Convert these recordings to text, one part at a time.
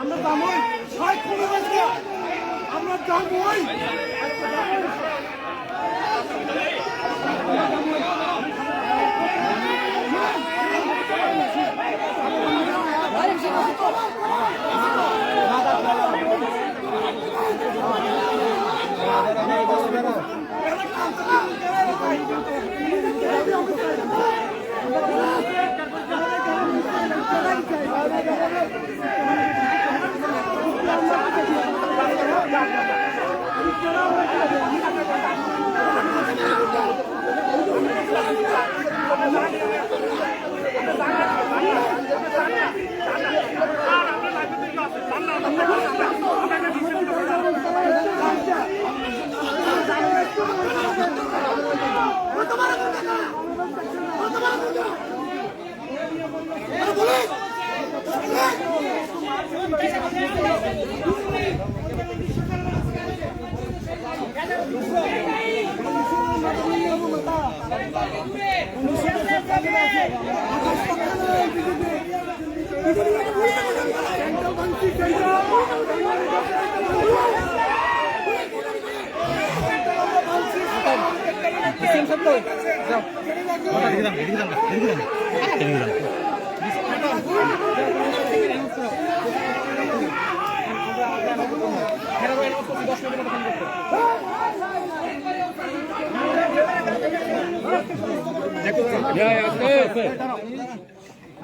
আমরা দামই ছয় কোটি টাকা আমরা দামই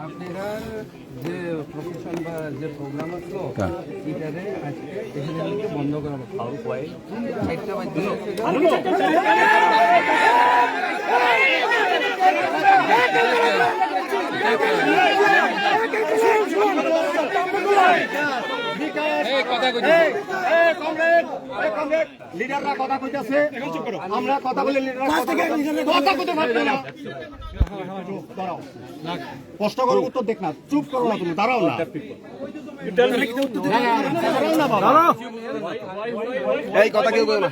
আপনার যে প্রফেশন বা যে প্রোগ্রাম আছে এটারে এখানে বন্ধ করা লিডাররা কথা কইতাছে আমরা কথা বলে কথা কইতে পারবো না। কষ্ট করে উত্তর দেখ না, চুপ করো না, তুমি দাঁড়াও না, এই কথা কেউ বলে না।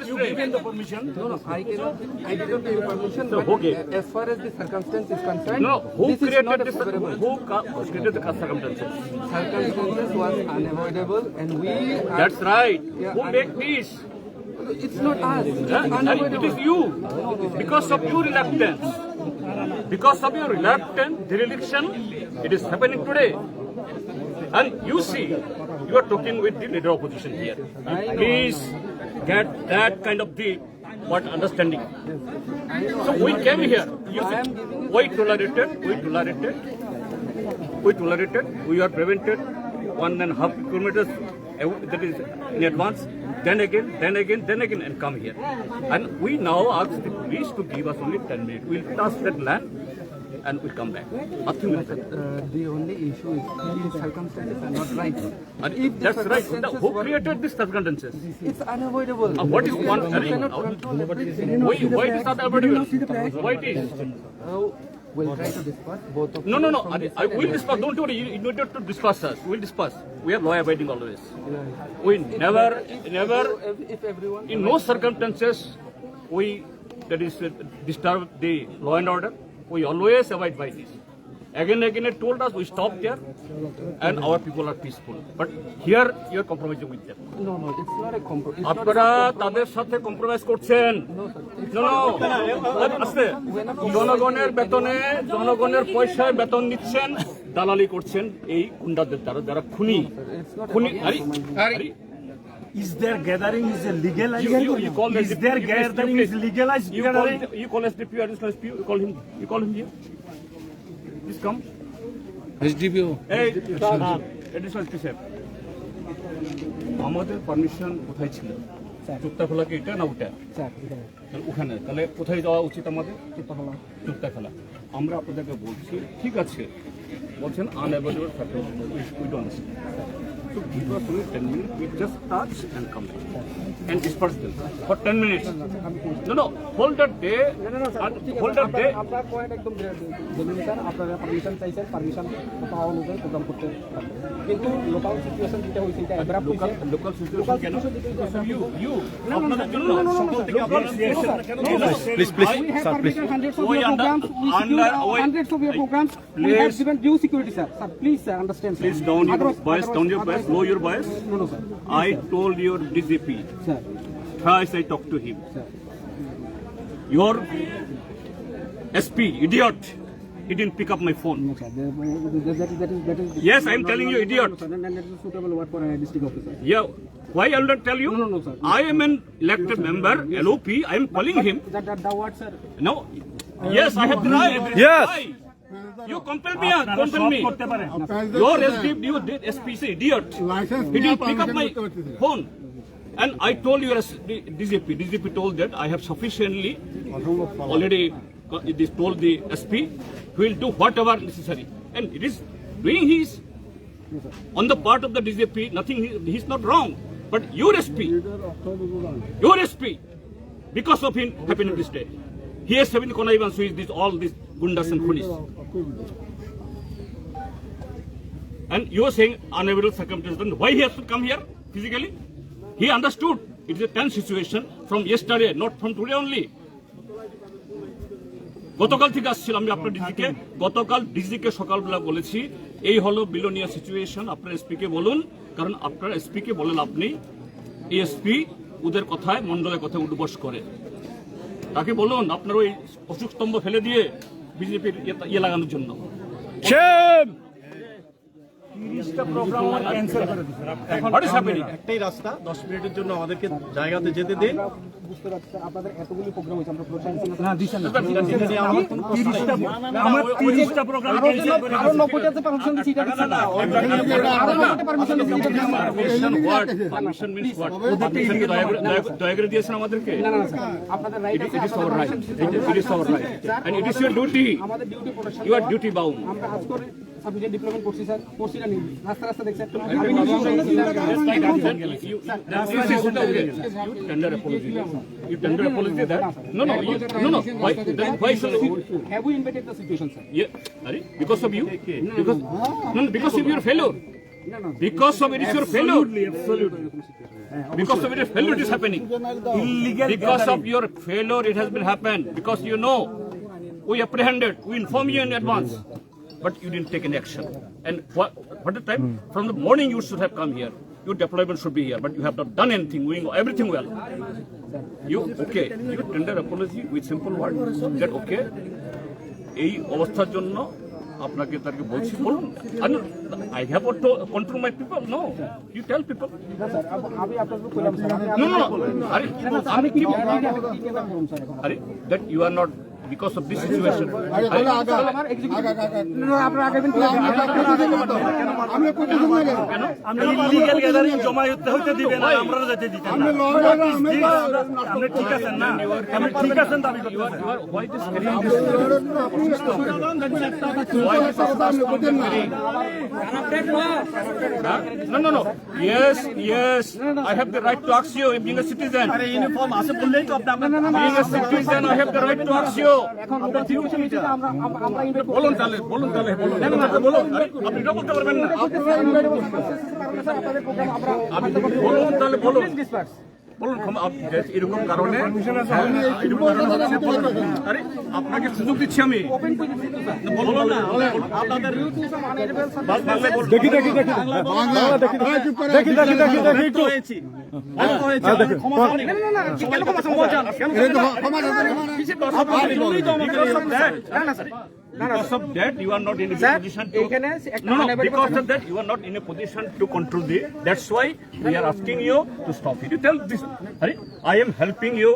As far as the circumstance is concerned, No, who this is created not this? favorable. Who created the circumstances? Circumstances was unavoidable, and we. That's right. Yeah, Who make peace? It's not us. It's And it unavoidable. is you. Because of your reluctance. Because of your reluctance, the election, it is happening today. And you see, you are talking with the leader opposition here. Please get that kind of the what understanding. So we came here. You see, we tolerated. We are prevented 1.5 kilometers that is in advance. Then again, and come here. And we now ask the police to give us only 10 minutes. We'll touch that land and we'll come back. Nothing will happen. The only issue is the circumstances are not right. And If the that's right. circumstances Who were- created these circumstances? It's unavoidable. What is one? You cannot control everything. Why it is not available? Why it is? We'll try to discuss both of No. you from I this will discuss. Don't worry. You need not to discuss us. We'll discuss. We are law abiding always. We never, If everyone. in no circumstances, we that is disturb the law and order. We always abide by this. Again, it told us we stop there, and our people are peaceful. But here you are compromising with them. No, it's not a compromise. আপনারা তাদের সাথে compromise করছেন। আস্তে জনগণের বেতনে জনগণের পয়সায় বেতন নিচ্ছেন, দালালি করছেন এই গুন্ডাদের দ্বারা, যারা খুনি। Is their gathering is a legalized? You call Is their gathering is legalized? You call SDP or SDP, you call him here. Please come. SDPO. Hey, additional SP সাহেব, আমাদের পারমিশন কোথায় ছিল? চুক্তা খোলা কি এটা না ওটা? ওখানে তাহলে কোথায় যাওয়া উচিত আমাদের? চুক্তা খোলা। আমরা আপনাদেরকে বলছি ঠিক আছে, বলছেন unavoidable factor, we don't understand. to give us only 10 minutes. We just touch and come back. And disperse them for 10 minutes. No, hold that day. Hold that day. আপনার পয়েন্ট একদম জেনুইন স্যার, আপনারা permission চাইছেন, permission পাওয়া অনুযায়ী programme করতে পারবেন। কিন্তু local situation যেটা হয়েছে এটা অ্যাব্রাপ্ট হয়েছে। Local situation কেন? You. আপনাদের জন্য সকল থেকে আপনারা Please, sir, please. Hundreds of We your under- programs, we under- secure we- hundreds of your programs. We have given due security, sir. Sir, please, sir, understand. Sir. Please down your voice, Otherwise- lower your voice. No, sir. I told your DGP, Sir, thrice I talked to him. sir. Your SP, idiot, he didn't pick up my phone. No, sir. That is. Yes, I'm telling you, idiot. No, sir. And that is a suitable word for a district officer. Yeah, why I will not tell you? No, sir. I am an elected member, LOP, I am calling him. That word, sir. No, yes, I have the right. Yes. Why? You compel me, Your SP is an idiot. He didn't pick up my phone. And I told you as DGP told that I have sufficiently already told the SP, who will do whatever necessary. And it is doing his, on the part of the DGP, nothing, he's not wrong. But your SP, because of him happening this day. He has having connivance with this, all these gundas and police. And you are saying unavoidable circumstances. Then why he has to come here physically? He understood it is a tense situation from yesterday, not from today only. গতকাল থেকে আসছিলাম আমি আপনার ডিজিকে, গতকাল ডিজিকে সকালবেলা বলেছি এই হলো বিলোনিয়া সিচুয়েশন, আপনার এসপিকে বলুন, কারণ আপনার এসপিকে বলেন আপনি এই এসপি ওদের কথায় মন্ডলের কথায় উদ্বোস করে, তাকে বলুন আপনার ওই অশোক স্তম্ভ ফেলে দিয়ে বিজেপির ইয়ে লাগানোর জন্য। What is happening? একটাই রাস্তা, 10 মিনিটের জন্য আমাদেরকে জায়গাতে যেতে দিন। বুঝতে পারছি স্যার, আপনাদের এতগুলি প্রোগ্রাম হয়েছে, আমরা প্রশাসন আমার 30টা প্রোগ্রাম আরো 90টাতে পারমিশন দিচ্ছি, এটা দিচ্ছি না। আরো 90টা পারমিশন দিচ্ছি, এটা দিচ্ছি না। Permission means what? Permission কি দয়া করে দিয়েছেন আমাদেরকে? না, স্যার, আপনাদের রাইট আছে, It is our right. আপনাদের It is our right. And it is your duty. আমাদের duty protection, You are duty bound. আমরা আজ করে সাবজেক্ট ডিপ্লয়মেন্ট করছি স্যার, করছি না, রাস্তা দেখছেন। You tender apology. You tender apology that? No. Why so? Have we invited the situation, sir? Yeah. Because of you? Because of your failure. No. Because of it is your failure. Absolutely. Because of it is failure it is happening. Illegal. Because of your failure it has been happened. Because you know, we apprehended, we informed you in advance, but you didn't take any action. And what the time? From the morning you should have come here. Your deployment should be here, but you have not done anything, doing everything well. You tender apology with simple word that okay, এই অবস্থার জন্য আপনাকে তাকে বলছি বলুন। I have to control my people. No, you tell people. না sir, আমি আপনাদের কইলাম স্যার, No. আমি কি করব স্যার এখন? That you are not because of this situation. আমার এক্সিকিউটিভ আপনারা আগাবেন কি? আমরা ইলিগ্যাল গ্যাদারিং জমা হতে দিবেন না, আমরা যেতে দিতেন না। আপনি ঠিক আছেন না? আপনি ঠিক আছেন দাবি করতেছেন। Why this carrying this? No. Yes. I have the right to ask you, being a citizen. আরে ইউনিফর্ম আছে বললেই তো আপনি Being a citizen, I have the right to ask you. এখন ডিউটি মিটিং আমরা ইনভাইট করব। বলুন তাহলে। আপনি এটা বলতে পারবেন না। বলুন তাহলে বলুন। বলুন এরকম কারণে আরে আপনাকে সুযোগ দিচ্ছি আমি। বলুন না আপনাদের দেখি Because of that, you are not in a position to. Because of that, you are not in a position to control the. That's why we are asking you to stop it. You tell this. I am helping you,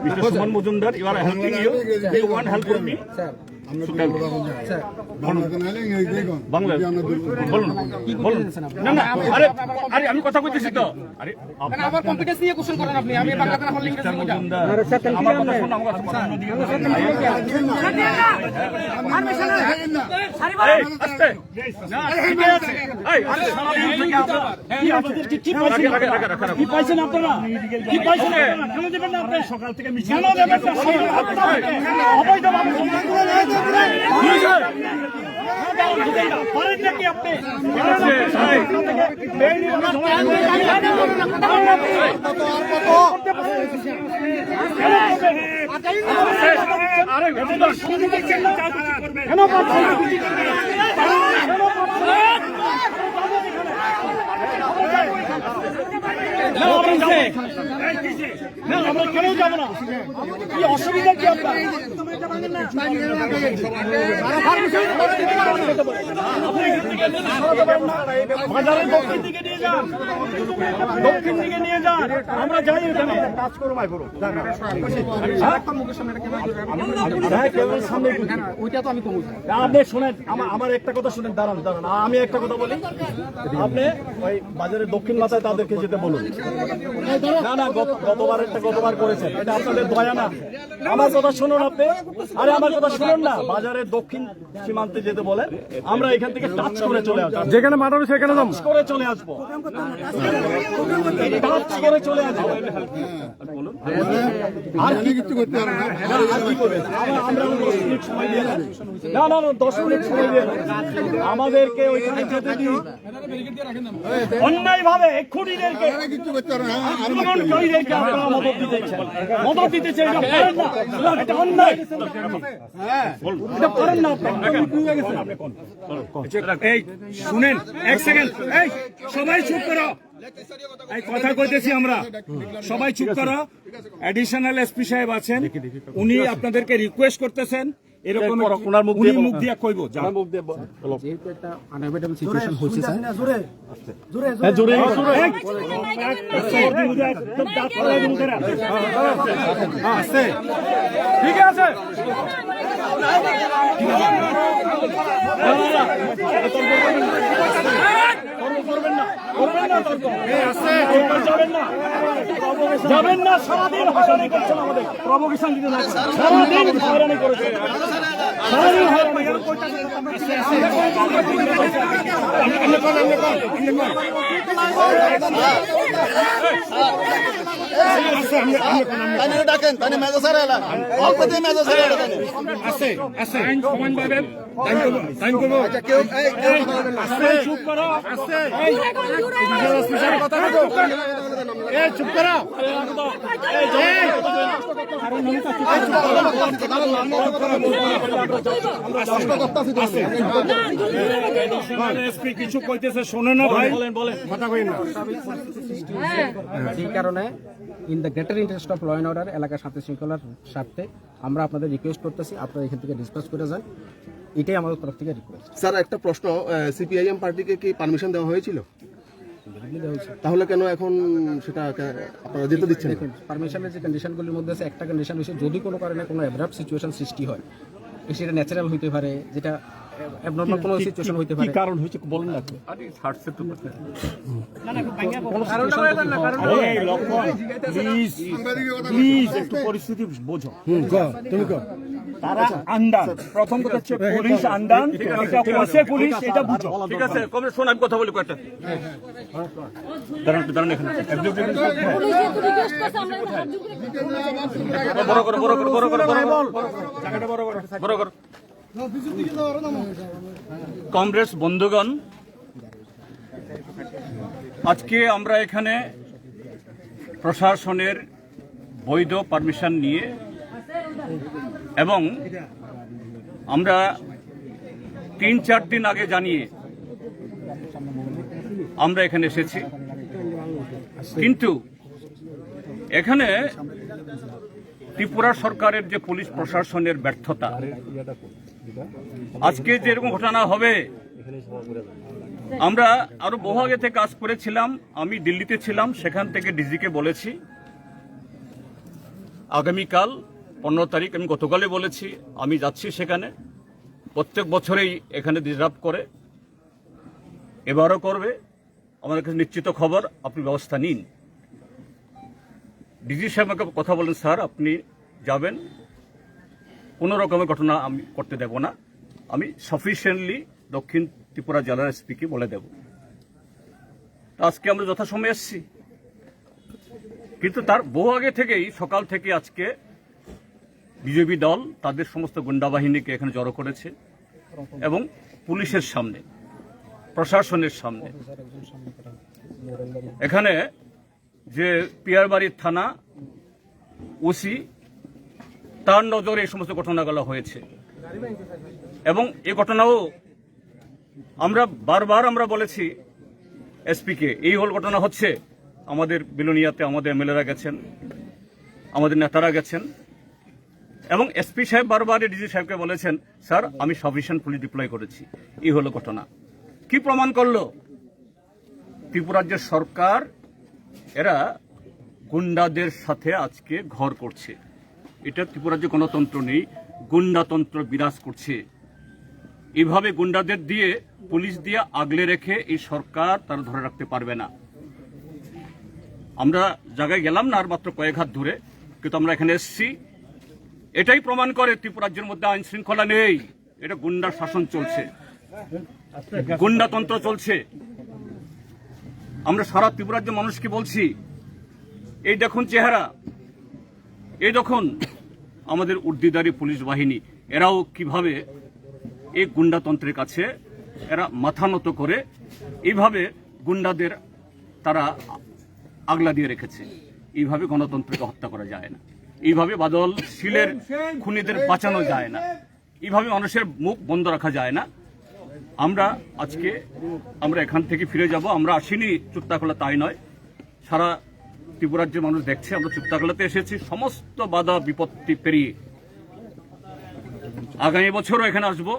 Mr. Suman Mujumdar. You are helping you. Do you want help from me? Bangla বলুন বলুন না না আরে আরে আমি কথা কইতেছি তো আরে আবার কম্পিটেন্স নিয়ে কোশ্চেন করেন আপনি আমি বাংলাতে না বললে ইংরেজিতে বুঝা আমার কথা শুনুন আমার কথা এই আস্তে না ঠিক আছে এই আরে সারাদিন থেকে আপনারা কি পাইছেন আপনারা কি পাইছেন কেন দেবেন না আপনি সকাল থেকে মিছিল কেন দেবেন না অবৈধভাবে পারেন নাকি আপনি আরে কেন পাচ্ছেন না আমরা কেন যাবো না কি অসুবিধা কি আপনার বাজারের দক্ষিণ দিকে নিয়ে যান দক্ষিণ দিকে নিয়ে যান আমরা যাই ওখানে কাজ করো মাই করো সামনে ওইটা তো আমি কমু আপনি শোনেন আমার একটা কথা শুনেন দাঁড়ান দাঁড়ান আমি একটা কথা বলি আপনি ওই বাজারের দক্ষিণ মাথায় তাদেরকে যেতে বলুন না না গতবার করেছেন এটা আপনাদের দয়া না আমার কথা শুনুন আপনি আরে আমার কথা শুনুন না বাজারের দক্ষিণ সীমান্তে যেতে বলেন আমরা এখান থেকে টাচ করে চলে আসবো যেখানে মাঠ হবে সেখানে যাবো। টাচ করে চলে আসবো টাচ করে চলে আসবো আর কিছু করতে হবে না আর কি করবেন আমরা 10 মিনিট সময় দিয়ে না না 10 মিনিট সময় দিয়ে আমাদেরকে ওইখানে যেতে দিন অন্যায় ভাবে এক্ষুনিদেরকে কিছু করতে হবে না আন্দোলনকারীদেরকে আপনারা মদত দিতে চাইছেন এটা অন্যায় এটা করেন না এই শুনেন এক সেকেন্ড এই সবাই চুপ করো এই কথা কইতেছি আমরা সবাই চুপ করো অ্যাডিশনাল এসপি সাহেব আছেন উনি আপনাদেরকে রিকোয়েস্ট করতেছেন এরকম ওনার মুখ দিয়ে কইব যেহেতু একটা আনএভয়েডেবল সিচুয়েশন হচ্ছে স্যার জোরে ঠিক আছে যাবেন না সারাদিন হয়রানি করছেন আমাদের প্রভোকেশন দিতে সারাদিন হয়রানি করেছেন সারাদিন হয়রানি ডাকেন তাহলে মেজো স্যার এলা অল্প দিয়ে মেজো স্যার আছে আছে সমান ভাবে টাইম করবো চুপ করো আছে চুপ করো কিছু কইতেছে শোনে না ভাই বলেন কথা কই না এই কারণে in the greater interest of law and order এলাকার শান্তি শৃঙ্খলার স্বার্থে আমরা আপনাদের রিকোয়েস্ট করতেছি আপনারা এখান থেকে ডিসপাস করে যান এটাই আমাদের তরফ থেকে রিকোয়েস্ট স্যার একটা প্রশ্ন সিপিআইএম পার্টিকে কি পারমিশন দেওয়া হয়েছিল তাহলে কেন এখন সেটা আপনারা যেতে দিচ্ছেন না? পারমিশনের যে কন্ডিশনগুলির মধ্যে আছে একটা কন্ডিশন হচ্ছে যদি কোনো কারণে কোনো অ্যাব্রাপ্ট সিচুয়েশন সৃষ্টি হয় সেটা ন্যাচারাল হইতে পারে যেটা অ্যাবনর্মাল কোনো সিচুয়েশন হইতে পারে কারণ হচ্ছে বলেন না আরে হার্টসে তো প্লিজ একটু পরিস্থিতি বোঝো তুমি তারা আন্ডার প্রথম কথা হচ্ছে পুলিশ আন্ডার এটা কোসে পুলিশ এটা বুঝো ঠিক আছে কবে শোন আমি কথা বলি কয়েকটা দাঁড়ান এখানে বড় করো কংগ্রেস বন্ধুগণ আজকে আমরা এখানে প্রশাসনের বৈধ পারমিশন নিয়ে এবং আমরা 3-4 দিন আগে জানিয়ে আমরা এখানে এসেছি কিন্তু এখানে ত্রিপুরা সরকারের যে পুলিশ প্রশাসনের ব্যর্থতা আজকে যেরকম ঘটনা হবে আমরা আরো বহু আগে থেকে কাজ করেছিলাম আমি দিল্লিতে ছিলাম সেখান থেকে ডিজিকে বলেছি আগামীকাল 15 তারিখ আমি গতকালে বলেছি আমি যাচ্ছি সেখানে প্রত্যেক বছরেই এখানে ডিস্টার্ব করে, এবারও করবে। আমাদের কাছে নিশ্চিত খবর, আপনি ব্যবস্থা নিন। ডিজি সাহেব আমাকে কথা বলেন, স্যার আপনি যাবেন, কোনো রকমের ঘটনা আমি করতে দেব না, আমি সাফিসিয়েন্টলি দক্ষিণ ত্রিপুরা জেলার এসপিকে বলে দেব। আজকে আমরা যথাসময়ে এসেছি, কিন্তু তার বহু আগে থেকেই, সকাল থেকে আজকে বিজেপি দল তাদের সমস্ত গুন্ডা বাহিনীকে এখানে জড়ো করেছে এবং পুলিশের সামনে, প্রশাসনের সামনে, এখানে যে পিয়ারবাড়ির থানা ওসি, তার নজরে এই সমস্ত ঘটনাগুলো হয়েছে। এবং এই ঘটনাও আমরা বলেছি এসপিকে, এই হল ঘটনা হচ্ছে। আমাদের বিলোনিয়াতে আমাদের এমএলএরা গেছেন, আমাদের নেতারা গেছেন, এবং এসপি সাহেব বারবার ডিজি সাহেবকে বলেছেন, স্যার আমি সাফিসিয়েন্ট পুলিশ ডিপ্লয় করেছি। এই হলো ঘটনা। কি প্রমাণ করলো? ত্রিপুরা রাজ্যের সরকার এরা গুন্ডাদের সাথে আজকে ঘর করছে। এটা ত্রিপুরা রাজ্যে গণতন্ত্র নেই, গুন্ডাতন্ত্র বিরাজ করছে। এইভাবে গুন্ডাদের দিয়ে, পুলিশ দিয়ে আগলে রেখে এই সরকার তারা ধরে রাখতে পারবে না। আমরা জায়গায় গেলাম না আর মাত্র কয়েক হাত দূরে, কিন্তু আমরা এখানে এসেছি, এটাই প্রমাণ করে ত্রিপুরা রাজ্যের মধ্যে আইন শৃঙ্খলা নেই। এটা গুন্ডার শাসন চলছে, গুন্ডাতন্ত্র চলছে। আমরা সারা ত্রিপুরা রাজ্যের মানুষকে বলছি, এই দেখুন চেহারা, এই দেখুন আমাদের উর্দিদারি পুলিশ বাহিনী, এরাও কিভাবে এই গুন্ডাতন্ত্রের কাছে এরা মাথা নত করে এইভাবে গুন্ডাদের তারা আগলা দিয়ে রেখেছে। এইভাবে গণতন্ত্রকে হত্যা করা যায় না, এইভাবে বাদল শিলের খুনিদের বাঁচানো যায় না, এইভাবে মানুষের মুখ বন্ধ রাখা যায় না। আমরা এখান থেকে ফিরে যাব। আমরা আসিনি চুত্তাখোলা, তাই নয়, সারা ত্রিপুরা রাজ্যের মানুষ দেখছে আমরা চুত্তাখোলাতে এসেছি সমস্ত বাধা বিপত্তি পেরিয়ে। আগামী বছরও এখানে আসব,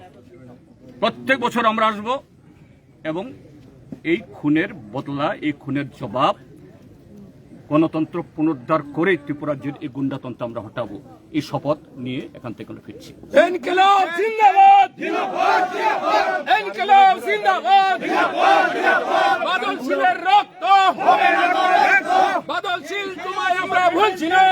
প্রত্যেক বছর আমরা আসব, এবং এই খুনের বদলা, এই খুনের জবাব, গণতন্ত্র পুনরুদ্ধার করে ত্রিপুরা রাজ্যের এই গুন্ডাতন্ত্র আমরা হটাবো। এই শপথ নিয়ে এখান থেকে আমরা ফিরছি। ইনকিলাব জিন্দাবাদ, ইনকিলাব জিন্দাবাদ, বাদল শিলের রক্ত হবে না, বাদল শিল তোমায় আমরা ভুলছি না।